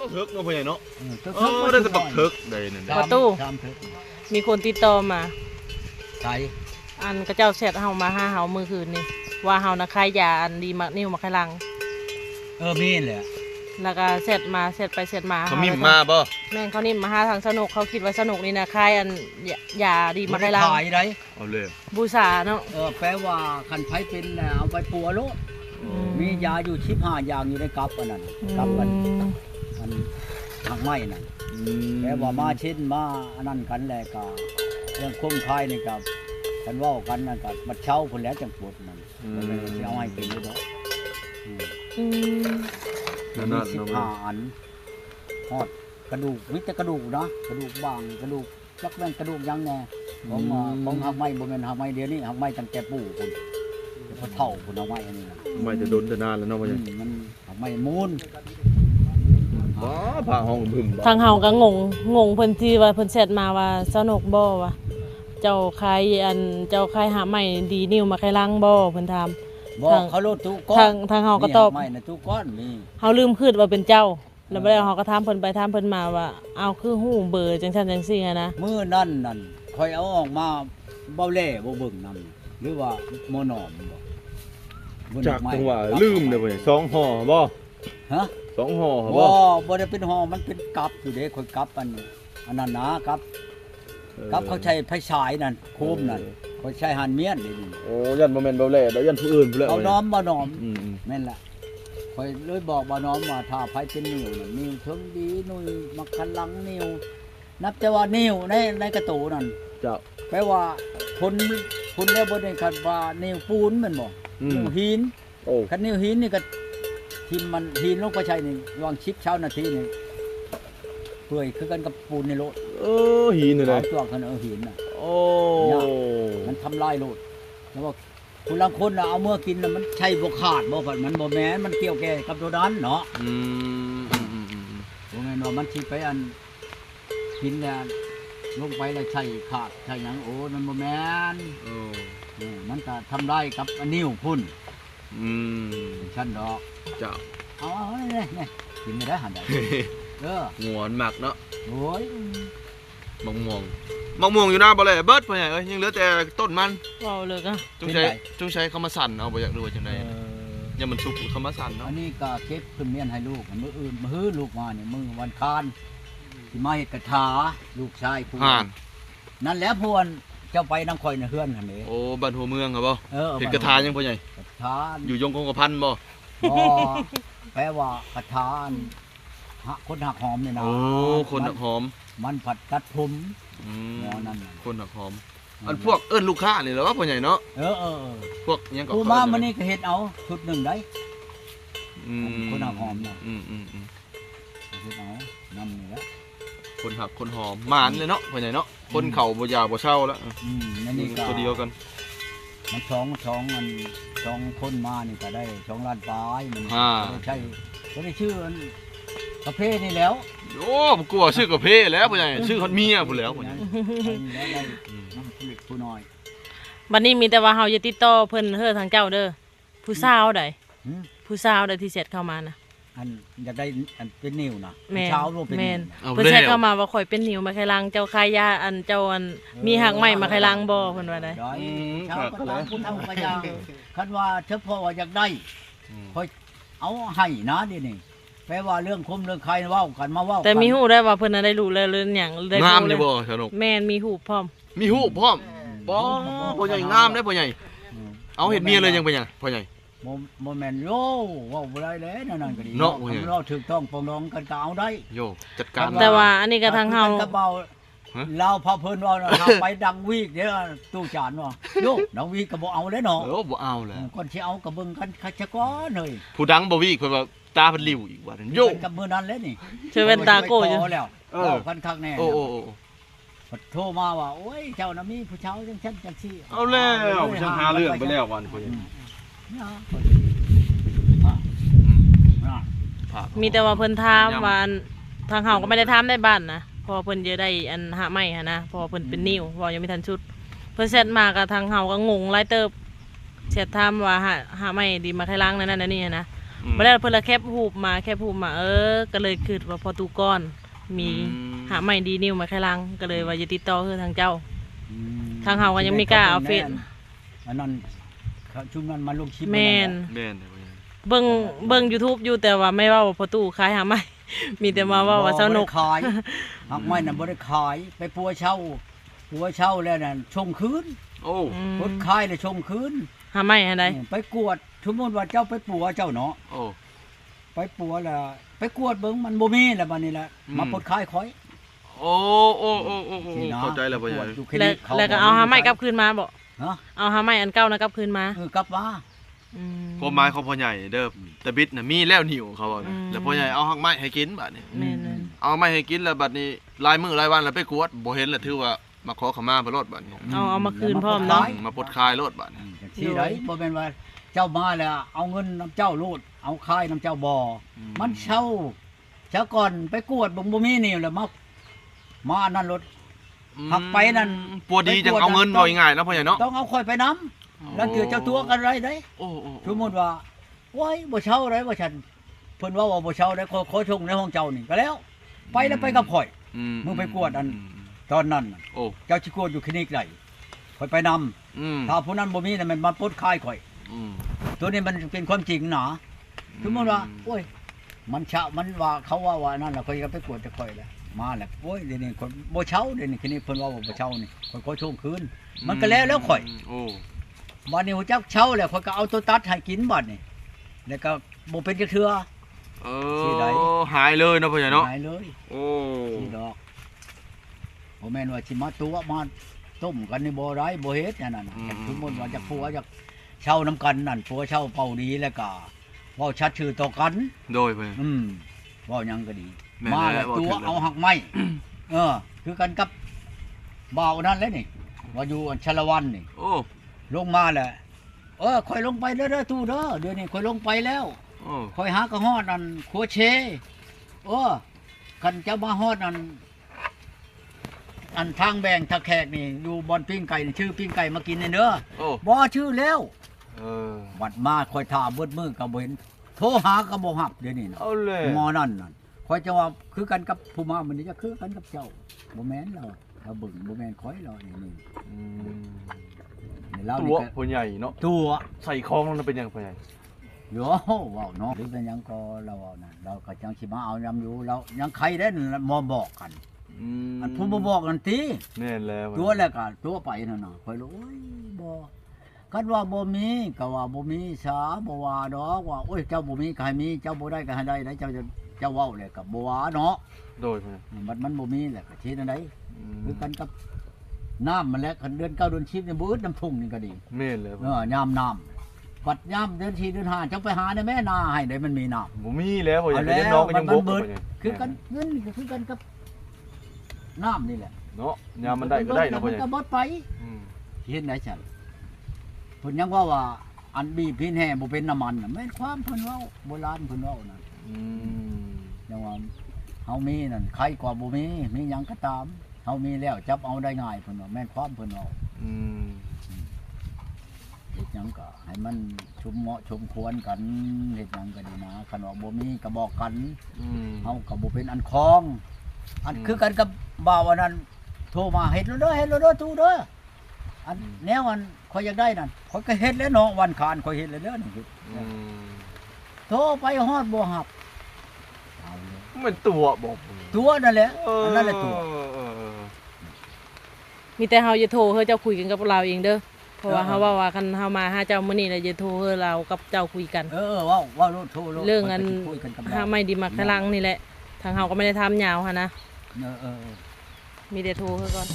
เถิกเนาะพ่อใหญ่เนาะได้ได้แต่บักเถิกได้นั่น ประตูมีคนติดต่อมา ใช่ อันกระเจ้าเสร็จเฮามาหาเฮามื้อคืนนี่ว่าเฮานะขายยาอันดีมักนิ้วมักไขลังมีแหละ แล้วก็เสร็จมาเสร็จไปเสร็จมา เขามิ่มมาบ่แม่งเขานิ่มมาหาทางสนุกเขาคิดว่าสนุกนี่นะขายอันยาดีมักไขลังขายได้เอาเลยบูชาเนาะแปลว่าคันไผเป็นเอาไปปัวโลดมียาอยู่15อย่างอยู่ในกับอันนั้นกับมันทางไม้นั่นแปลว่ามาชิ้นมาอันนั้นกันแหละก็เรื่องคุ้มค่ายนี่กับกันว่ากันนั่นกับบัดเช้าพุ่นแล้วจังปวดมันเอาให้กินอยู่เนาะมี15อันฮอดกระดูกมีแต่กระดูกนะกระดูกบางกระดูกจักแม่นกระดูกยังแน่ของหักไม้บ่แม่นหักไม้เดี๋ยวนี้หักไม้ตั้งแต่ปู่พุ่นพอเฒ่าพุ่นเอาไม้อันนี้นะไม่จะโดนแต่นานแล้วเนาะพ่อใหญ่มันหักไม้มูลอ๋อผ้าห้องบึ้มทางเฮาก็งงเพิ่นที่ว่าเพิ่นเสร็จมาว่าสนุกบ่วะเจ้าขายเจ้าขายหาใหม่ดีนิ้วมาไขลังบ่เพิ่นถามบอกเขาโลดตู้ก้อนทางเฮาก็ตอบไม่นะตู้ก้อนมีเฮาลืมคิดว่าเป็นเจ้าแล้วบ่ได้เฮาก็ถามเพิ่นไปถามเพิ่นมาว่าเอาคือฮู้เบอร์จังซั่นจังซี่นะมื้อนั่นค่อยเอาออกมาเบ้าแล่บ่เบิ่งนำหรือว่าโมนอมบ่จากจังหวะลืมเด้อพ่อใหญ่2ห่อบ่ฮะ2ห่อบ่ได้เป็นห่อมันเป็นกับอยู่เด้ค่อยกับอันนั้นนะกับเขาใช้ไฟฉายนั่นโคมนั่นเขาใช้หันเมียนนี่โอ้ยันบ่แม่นเบ้าแล่ดอกยันผู้อื่นพุ่นแหละเอาน้อมบ่น้อมแม่นล่ะค่อยเลยบอกบ่น้อมว่าถ้าไผเป็นนิ้วนั่นนิ้วถึงดีนุ่ยมักคันหลังนิ้วนับแต่ว่านิ้วในกระตูนั่นเจ้าแปลว่าคนแล้วบ่ได้คันว่านิ้วปูนแม่นบ่นิ้วหินคันนิ้วหินนี่ก็ทิ่มมันหินลงไปใช้นี่วางชิปเช้านาทีนี่เปื่อยคือกันกับปูนในโลดหินอะไรตัวกันหินน่ะมันทำลายโลดแล้วว่าคุณลางคนน่ะเอาเมื่อกินน่ะมันใช่บ่ขาดบ่ฝันมันบ่แม้นมันเกี่ยวแก่กับตัวนั้นเนาะบ่แม่นว่ามันสิไปอันกินแล้วลงไปแล้วใช่ขาดใช่หยังโอ้มันบ่แม่นมันก็ทำลายกับนิ้วพุ่นชั้นดอกเจ้าเอานี่กินไม่ได้หันได้งวนหมักเนาะโอ้ยมะม่วงอยู่หน้าบ่เลยเบิดพ่อใหญ่เอ้ยยังเหลือแต่ต้นมันว้าวเลยก็จงใช้เขามาสั่นเอาบ่อยากรู้ว่าจังได๋ยังมันสุกเขามาสั่นเนาะอันนี้ก็เก็บขึ้นเมียนให้ลูกมื้ออื่นมื้อลูกมานี่มื้อวันคานสิมาเฮ็ดกระถาลูกชายผู้นั่นแหละพวนเจ้าไปนำข่อยน่ะเฮือนหั่นเด้โอ้บ้านหัวเมืองครับบ่เฮ็ดกระถายังพ่อใหญ่กระถาอยู่ยงคงกระพันบ่แปลว่ากระถาคนหักหอมนี่นะโอ้คนหักหอมมันผัดกัดผมนั่นคนหักหอมอันพวกลูกค้านี่เหรอวะพ่อใหญ่เนาะพวกยังก็ผู้มามื้อนี้ก็เฮ็ดเอาชุดนึงได้คนหักหอมน่ะเฮ็ดเอานำนี่แหละคนหักคนหอมหมานเลยเนาะพ่อใหญ่เนาะคนเข่าบ่ยาวบ่เช่าแล้วนั่นนี่ก็ตัวเดียวกันมัน2คนมานี่ก็ได้2ล้านปลายมันใช่บ่ได้ชื่อกาแฟนี่แล้วโอ้ผมกลัวชื่อกาแฟแล้วพ่อใหญ่ชื่อคนเมียพุ่นแล้วพ่อใหญ่ผู้น้อยบัดนี้มีแต่ว่าเฮาอย่าติดต่อเพิ่นเฮ้อทางเจ้าเด้อผู้สาวใดผู้สาวใดที่เสร็จเข้ามานะอันอยากได้อันเป็นนิ้วนะเช้าบ่เป็นนิ้วเพิ่นใช้เข้ามาว่าข่อยเป็นนิ้วมาไขลังเจ้าขายยาอันเจ้าอันมีหักไม้มาไขลังบ่เพิ่นว่าได้เช้าก็ต้องคุณเอากระยาคันว่าเฉพาะว่าอยากได้ค่อยเอาให้นะเดี๋ยวนี้แปลว่าเรื่องคุมเรื่องใครเว้ากันมาเว้าแต่มีฮู้ได้ว่าเพิ่นได้รู้แล้วเรื่องหยังได้งามได้บ่สนุกแม่นมีฮู้พร้อมมีฮู้พร้อมบ่พ่อใหญ่งามได้พ่อใหญ่เอาเฮ็ดเมียเลยยังเป็นหยังพ่อใหญ่บ่แม่นโยเว้าบ่ได้แล้วนั่นก็ดีเนาะเราถูกต้องปองดองกันก็เอาได้โยจัดการแต่ว่าอันนี้ก็ทางเฮาเราพอเพิ่นว่าเราไปดังวีกเด้อตู้จานว่าโยดังวีกก็บ่เอาแล้วเนาะบ่เอาแล้วก่อนสิเอาก็เบิ่งกันคักซะก่อนเฮ้ยผู้ดังบ่วีกเพิ่นว่าตาเพิ่นหลิวอีกว่าโยกับมื้อนั้นแล้วนี่เชื่อแว่นตาโก้อยู่แล้วคันคักแน่โอ้โทรมาว่าโอ้ยเจ้าน่ะมีผู้ชายจังซั่นจังซี่เอาแล้วฉันหาเรื่องไปแล้ววันพุ่นมีแต่ว่าเพิ่นถามว่าทางเฮาก็ไม่ได้ถามในบ้านนะพอเพิ่นจะได้อันหาไม้หั่นนะพอเพิ่นเป็นนิ้วพอยังไม่ทันชุดเพิ่นเสร็จมาก็ทางเฮาก็งงหลายเติบเสร็จถามว่าหาไม้ดีมาไขลังนั่นนี่นะ บ่ได้เพิ่นละแคปรูปมาก็เลยคิดว่าพอตูก้อนมีหาใหม่ดีนิ้วมาแค่ลังก็เลยว่าจะติดต่อคือทางเจ้าทางเฮาก็ยังไม่กล้าเอาเฟซอันนั้นชุมนั้นมาลงคลิป แม่น แม่น เบิ่ง YouTube อยู่แต่ว่าไม่ว่าพอตู้ขายหาใหม่ มีแต่มาว่าเซานกขายหากไม่น่ะบ่ได้ขายไปปัวเช่าแล้วน่ะชงคืนโอ้รถขายแล้วชงคืนหาใหม่อันใดไปกวดสมมุติว่าเจ้าไปปัวเจ้าเนาะโอ้ไปปัวแล้วไปกวดเบิ่งมันบ่มีแล้วบัดนี้แหละมาปลดขายข่อยโอ้เข้าใจแล้วพ่อใหญ่แล้วก็เอาหาใหม่กลับคืนมาบ่เอาหาใหม่อันเก่านะกลับคืนมากลับมาความหมายของพ่อใหญ่เด้อแต่บิดน่ะมีแล้วหิวเขาบอกนะแล้วพ่อใหญ่เอาหักไม้ให้กินบัดนี้เอาไม้ให้กินแล้วบัดนี้รายมื้อรายวันแล้วไปกวดบ่เห็นแล้วถือว่ามาขอขมาพระโลดบัดนี้เอามาคืนพร้อมเนาะมาปลดคายโลดบัดนี้ที่ไดบ่แม่นว่าเจ้ามาแล้วเอาเงินน้ำเจ้าโลดเอาคายน้ำเจ้าบ่มันเช่าก่อนไปกวดบ่มีนี่แล้วมานั่นรถหักไปนั่นปัวดีจังเอาเงินบ่ง่ายนะพ่อใหญ่เนาะต้องเอาค่อยไปนำแล้วเถือเจ้าตัวกันไรได้สมมุติว่าโอ้ยบ่เช่าได้บ่ฉันเพิ่นว่าบ่เช่าได้ขอชงในห้องเจ้านี่ก็แล้วไปแล้วไปกับข่อยมึงไปกวดอันตอนนั้นเจ้าสิกวดอยู่คลินิกได้ข่อยไปนำถ้าผู้นั้นบ่มีน่ะมันมาปลดคายข่อยตัวนี้มันเป็นความจริงหนาสมมุติว่าโอ้ยมันเช่ามันว่าเขาว่านั่นน่ะข่อยก็ไปกวดจะข่อยแล้วมาแล้วโอ้ยเดี๋ยวนี้คนบ่เช่าเดี๋ยวนี้คลินิกเพิ่นว่าบ่เช่านี่ข่อยขอชงคืนมันก็แล้วข่อยบัดนี้ฮู้จักเช่าแล้วข่อยก็เอาตัวตัดให้กินบัดนี้แล้วก็บ่เป็นจักเทื่อหายเลยเนาะพ่อใหญ่เนาะหายเลยสิดอกบ่แม่นว่าสิมาตัวมาต้มกันนี่บ่ได้บ่เฮ็ดนั่นน่ะสมมุติว่าจักผัวจักเช่านำกันนั่นผัวเช่าเป่าดีแล้วก็เว้าชัดชื่อต่อกันโดยเพิ่นเว้าหยังก็ดีมาแล้วตัวเอาหักไม้คือกันกับบ่าวนั่นแหละนี่ว่าอยู่ชลวันนี่ลงมาแหละค่อยลงไปเด้อตู้เด้อเดี๋ยวนี้ค่อยลงไปแล้วค่อยหากระฮอดนั่นโคเชคันเจ้ามาฮอดนั่นอันทางแบ่งทางแขกนี่อยู่บอนปิ้งไก่ชื่อปิ้งไก่มากินเด้อบ่ชื่อแล้วบัดมาค่อยท่าเบิดมื้อก็บ่เห็นโทรหาก็บ่รับเดี๋ยวนี้น่ะเอาเลยหมอนั่นค่อยจะว่าคือกันกับผู้มามื้อนี้จะคือกันกับเจ้าบ่แม่นเราเบิ่งบ่แม่นค่อยเรานี่ตัวพ่อใหญ่เนาะตัวใส่คล้องมันเป็นยังพ่อใหญ่โย่ว้าวเนาะหรือเป็นยังก็เราเอานะเราก็จังสิมาเอายำอยู่เรายังใครได้มอบอกกันอันผู้บ่บอกกันติแม่นแล้วตัวแล้วก็ตัวไปนั่นน่ะค่อยรู้โอ้ยบ่คันว่าบ่มีก็ว่าบ่มีสาบ่ว่าดอกว่าโอ้ยเจ้าบ่มีก็ให้มีเจ้าบ่ได้ก็ให้ได้เจ้าเว้าเลยก็บ่ว่าเนาะโดยมันบ่มีแหละก็สิจังได๋คือกันกับน้ำมันแหละคันเดือน9เดือน10นี่บ่อึดน้ำทุ่งนี่ก็ดีแม่นแล้วยามน้ำปัดยามเดือน4เดือน5จังไปหาในแม่นาให้ได้มันมีน้ำบ่มีแล้วบ่อยากเลี้ยงน้องก็ยังบ่เบิดคือกันเงินคือกันกับน้ำนี่แหละเนาะยามมันได้ก็ได้เนาะพ่อใหญ่มันก็บ่ไปเฮ็ดได้ซั่นเพิ่นยังว่าอันบีบพินแห่บ่เป็นน้ำมันน่ะแม่นความเพิ่นเว้าโบราณเพิ่นเว้านั่นยังว่าเฮามีนั่นใครกว่าบ่มีหยังก็ตามเฮามีแล้วจับเอาได้ง่ายเพิ่นว่าแม่นความเพิ่นเว้าเฮ็ดหยังก็ให้มันชุมเหมาะชุมควรกันเฮ็ดหยังก็ดีนะคันว่าบ่มีก็บอกกันเฮาก็บ่เป็นอันคองอันคือกันกับบ่าวอันนั้นโทรมาเฮ็ดแล้วเด้อตู้เด้ออันแนวอันข่อยอยากได้นั่นข่อยก็เฮ็ดแล้วเนาะวันคานข่อยเฮ็ดแล้วเด้อนี่โทรไปฮอดบ่รับเอาเลยมันตัวบ่ตัวนั่นแหละอันนั้นแหละตัวมีแต่เฮาจะโทรเฮาเจ้าคุยกันกับเราเองเด้อเพราะว่าเฮาว่าคันเฮามาหาเจ้ามื้อนี้แล้วจะโทรเฮาเรากับเจ้าคุยกันว่าโทรเรื่องอันหาไม่ดีมักพลังนี่แหละทางเฮาก็ไม่ได้ทำยาวหั่นนะมีแต่โทรเฮาก่อน